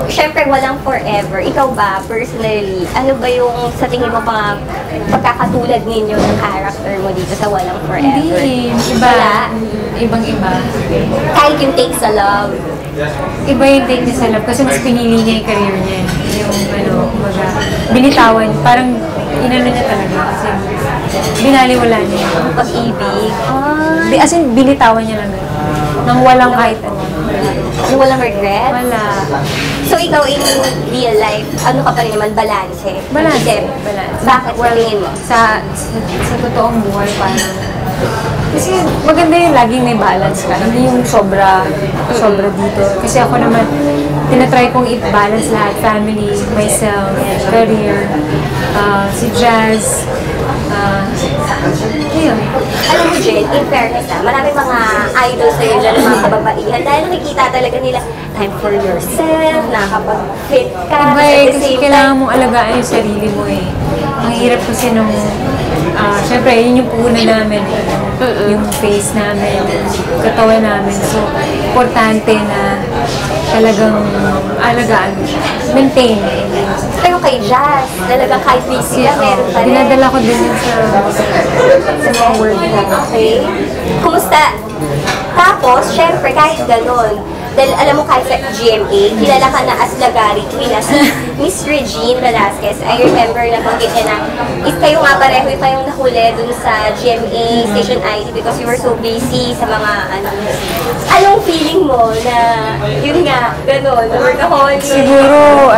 syempre walang forever. Ikaw ba, personally, ano ba yung sa tingin mo pagkakatulad ninyo ng character mo dito sa Walang Forever? Hindi. Iba. Wala? Ibang-iba. Kahit yung Take sa Love. Iba yung take niya sa love kasi mas pinili niya yung career niya. Yung kumbaga, binitawan. Parang inano niya talaga kasi binaliwala niya yung Pag-ibig. as in, binitawan niya lang. Nang walang kahit ano. Yung walang regret? Wala. So, ikaw in real life, ano ka pa rin naman? Balanse? Balance. Isip? Balance. Bakit sa tingin mo? Sa totoong buhay, parang kasi maganda yung laging may balance ka. Hindi yung sobra dito. Kasi ako naman, tinatry kong i-balance lahat. Family, myself, career, si Jazz, yun. Alam mo, Jen, in fairness maraming mga idols na yun na mga kababaihan dahil nakikita talaga nila time for yourself, nakapag-fit ka, Iba at the kasi same kailangan time. mong alagaan yung sarili mo eh. Ang hirap kasi nung, syempre, yun yung puhunan namin. Yung face namin, yung katawan namin. So, importante na talagang alagaan mo siya. Maintain. Pero kay Jazz, talagang kahit busy ka, meron pa rin. Dinadala ko din yun sa mga work ko. Okay. Kumusta? Tapos, syempre, kahit ganun, dahil alam mo kahit sa GMA, kilala ka na as Lagari Queen, as Miss Regine Velasquez. I remember na banggit niya na, kayo nga pareho kayong nahuli dun sa GMA Station ID because you were so busy sa mga ano. Anong feeling mo na, yun nga, ganun, workaholic? Siguro,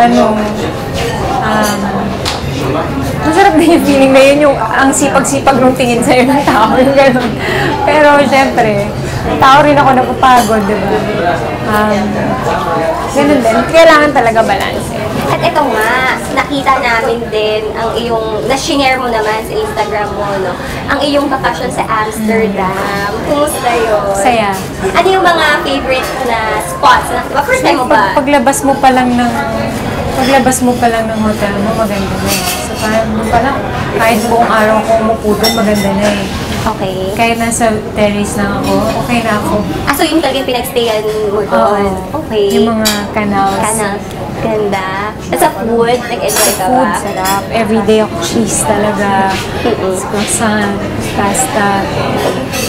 masarap din yung feeling na yun, yung ang sipag-sipag nung tingin sa'yo ng tao, yung gano'n. Pero, syempre, tao rin ako napapagod, di ba? Ganun din. Kailangan talaga balance. At ito nga, nakita namin din ang iyong, na-share mo naman sa Instagram mo, no? Ang iyong vacation sa Amsterdam. Kumusta yun? Saya. Ano yung mga favorite na spots? First time mo ba? Paglabas mo pa lang ng hotel mo, maganda na eh. So, parang pa lang, kahit buong araw ko umupo doon, maganda na eh. Okay. Kahit nasa terrace lang ako, okay na ako. So yung talagang pinagstayan mo doon? Okay. Yung mga canals. Canals. Ganda. At sa food, nag-enjoy ka Food, ba? sarap. Everyday ako cheese talaga. Croissant, pasta.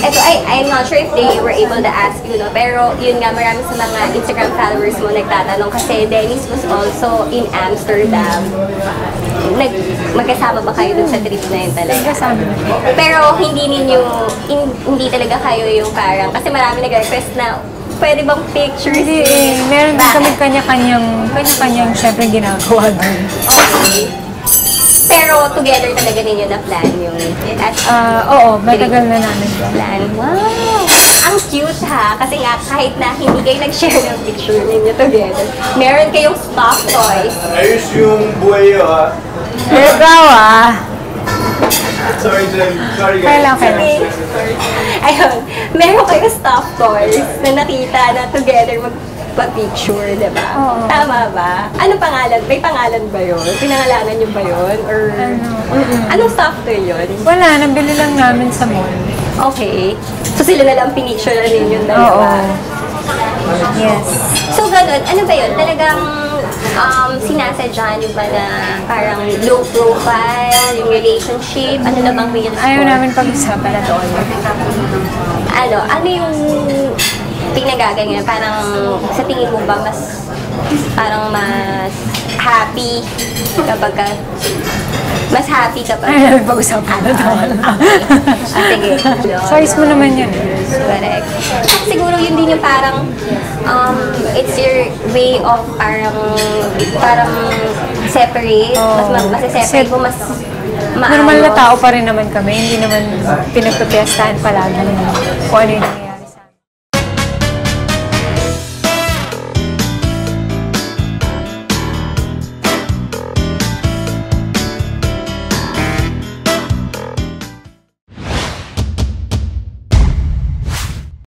Ito, I'm not sure if they were able to ask you, no? Pero yun nga, marami sa mga Instagram followers mo nagtatanong kasi Dennis was also in Amsterdam. Magkasama ba kayo dun sa trip na yun talaga? Magkasama. Pero hindi talaga kayo yung parang, kasi marami nag-request na pwede bang pictures? Hindi eh. Meron din kami kanya-kanyang syempre ginagawa doon. Okay. Pero together talaga ninyo na plan yung Oo, matagal na namin doon. plan. Wow! Ang cute ha! Kasi nga kahit na hindi kayo nag-share ng picture ninyo together, meron kayong stuffed toys. Ayos yung buhay ah. Ikaw Sorry, Jen. Sorry, guys. Kailangan. Ayun, meron kayong stuffed toys na nakita na together magpa-picture, diba? Oo. Tama ba? Ano pangalan? May pangalan ba yun? Pinangalanan nyo ba yun? Or anong stuffed toy yun? Wala, nabili lang namin sa mall. Okay. So sila na lang pinicture na ninyo dalawa? Yes. So ganun, ano ba yun? Talagang sinasadya nyo ba na parang low profile, yung relationship? Ano na bang real Ayaw namin pag-usapan na doon. Ano yung pinagaganyan? Parang sa tingin mo ba parang mas happy kapag Ayaw namin pag-usapan na doon. Sige. Choice mo naman yun. Correct. Siguro yun din yung parang it's your way of parang separate. Mas separate mo, mas Normal na tao pa rin naman kami. Hindi naman pinagpapiestahan palagi kung ano yung nangyayari.